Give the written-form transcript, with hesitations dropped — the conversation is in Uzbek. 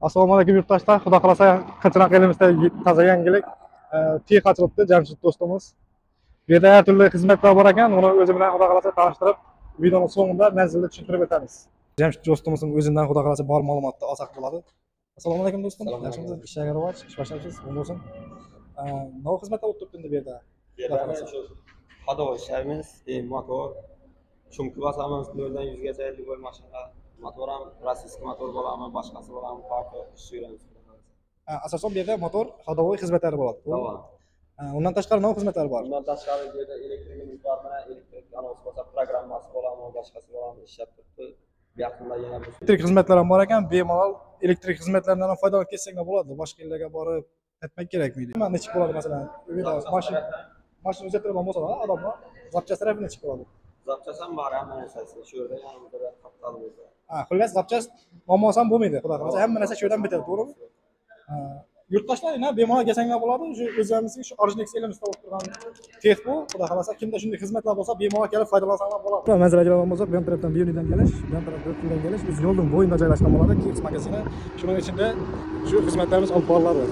Assalomu alaykum yurtdoshlar. Xudo xolasa Qachinoq elimizda toza yangilik tek ochilibdi. Jamshid do'stimiz. Bu yerda har turli xizmatlar bor ekan. Uni o'zi bilan Xudo xolasa tanishtirib, videoning so'ngida manzilni tushuntirib o'tamiz. Jamshid do'stimizning o'zidan Xudo xolasa bor ma'lumotni olsak bo'ladi. Assalomu alaykum do'stim. Yaxshimisiz? Ishlarga rivoj, ish boshlaysiz. Bo'lsin. Nima xizmatda o'tibdi bu yerda? Hadovoy ishlaymiz, motor, chunki bosamiz 0 dan 100 gacha 50 bo'l mashina. Motor ham rossiyskiy motor bo'ladimi, boshqasi bo'ladimi, farqi ish yuramiz. Asosan bu yerda motor hadovoy xizmatlari bo'ladi. Undan tashqari nima xizmatlar bor? Undan tashqari bu yerda elektrikimiz bor, mana elektrik anons bo'lsa, programmasi bo'ladimi, boshqasi bo'ladimi, ishlab turibdi. Bu yaqinda yana bir Elektrik xizmatlar ham bor ekan, bemalol elektrik xizmatlaridan ham foydalanib ketsak bo'ladi. Boshqa yerlarga borib aytmak kerakmaydi. Nima nechik bo'ladi masalan? Mashina o'zgartirgan bo'lsa, odamlar zapchast tarafi nechik bo'ladi? zapchas ham bor, hamma narsasi shu yerda yonimizda qattiq bo'lsa. Xullas zapchast muammosi ham bo'lmaydi. Xudo xolasa hamma narsa shu yerdan bitadi, to'g'rimi? Yurtdoshlar yana bemalol kelsanglar bo'ladi. Shu o'zimizning shu Originax elimizda o'tib turgan tex bu. Xudo xolasa kimda shunday xizmatlar bo'lsa, bemalol kelib foydalansanglar bo'ladi. Manzaraga bo'lsak, bu tarafdan Biyunidan kelish, bu tarafdan Turkiyadan kelish, biz yo'lning bo'yida joylashgan bo'ladi. Kex magazini. Shuning ichida shu xizmatlarimiz olib boriladi.